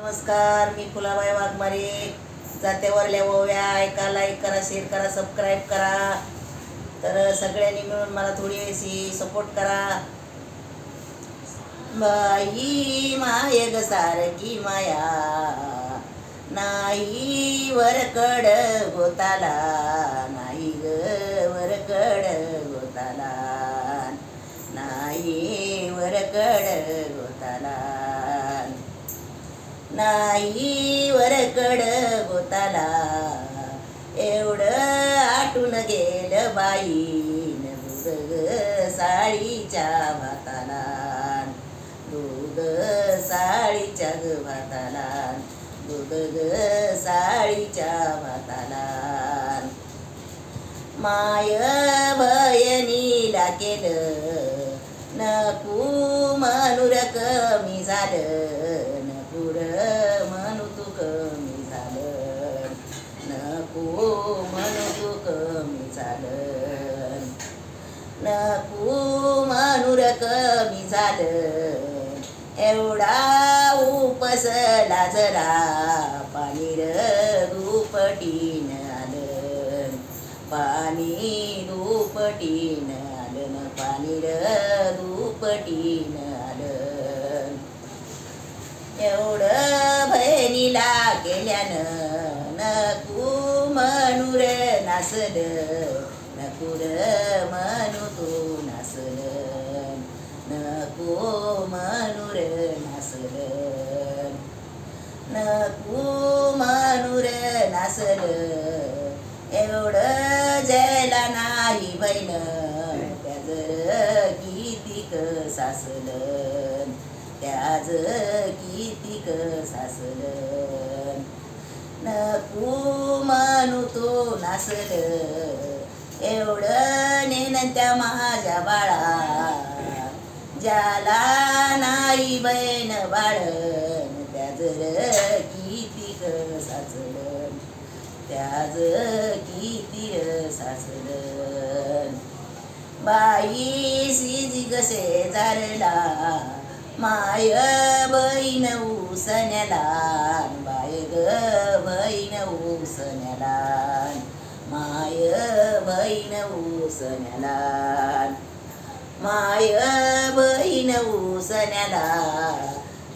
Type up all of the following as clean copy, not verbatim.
नमस्कार, मी फुलाबाई वाघमारे. जात्यावरल्या ओव्या ऐका, लाईक करा, शेअर करा, सबस्क्राईब करा. तर सगळ्यांनी मिळून मला थोडीशी सपोर्ट करा. बाई माय ग सारखी माया, नाही वरकड गोताला, नाही ग वरकड गोताला, नाही वरकड गोताला, नाही वरकड गोताला. एवढं आटून गेलं बाईन दूध साळीच्या भाताला, दूध साळीच्या ग भाताला, दूध ग साळीच्या भाताला. माय बयनीला केलं नको मनूर कमी झालं, नकुर म्हणू तू कमी झालं, नको म्हणू तू कमी झालं, नको मनूर कमी झालं. एवढा उपसला जरा पाणी र दुपटीनं आलं, पाणी दुपटीनं आलं, पाणी र दुपटीनं आलं. एवढं बहिणीला केल्यानं नको म्हणू रे नासलं, नको रे म्हणू तू नासलं, नको म्हणू रे नासलं, नको म्हणू रे नासलं. एवढं जयला नाही बहिण त्याज कितीक सासलं, त्याज कितीक सासलं, नको म्हणू तो नासलं. एवढं नेनत्या माझ्या बाळा, ज्याला नाही बहीण बाळन, त्याज कितीक सासलं, त्याज किती सासलं. बाई सिजी कसे जारला, माय बहीण उसण्याला, बाय ग बहीण उसण्याला, माय बहीण उसण्याला, माय बहीण उसण्याला.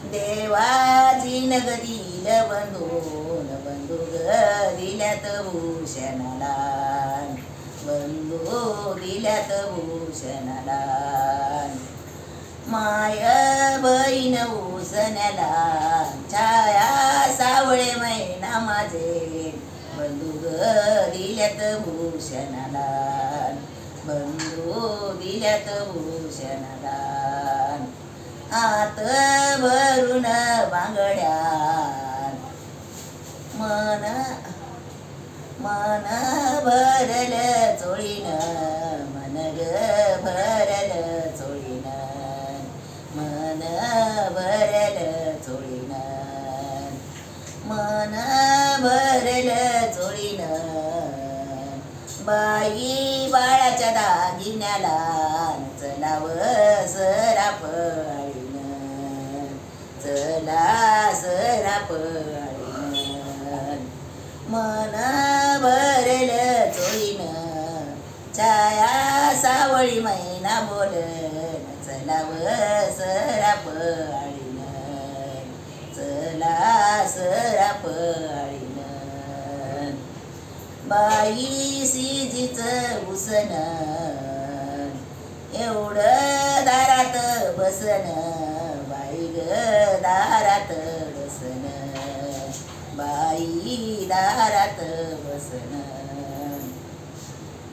देवाची नग दिल बंधून, बंधू ग दिल्यात भूषणाला, बंधू दिल्यात भूषणाला. माय बहीण उसण्याला, छाया सावळे मैना माझे, बंधू ग दिल्यात भूषणाला, बंधू दिल्यात भूषणाला. आत भरून बांगड्या मन मन भरल चोळीनं, मन ग भरल चोळीनं, मन भरल चोळीनं, मन भरल चोळीनं. बाई बाळाच्या दागिन्याला चलाव सराप आळीनं, चला सराप आळीनं. मन भरल चोळीनं, छाया सावळी मैना बोलन, चलाव सराप आळीनं, चला सराप आळीनं. बाई सिजीच उसन, एवढं दारात बसन, बाई ग दारात बसन, बाई दारात बसन,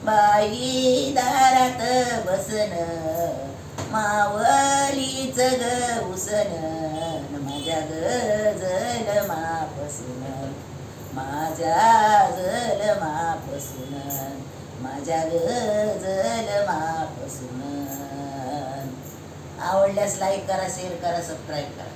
बाई दारात बसन. मावलीच ग उसन, माझ्या ग जलमापासून, माझ्या जलमापासून, माझ्या ग जलमापासून. आवडल्यास लाईक करा, शेअर करा, सबस्क्राईब करा.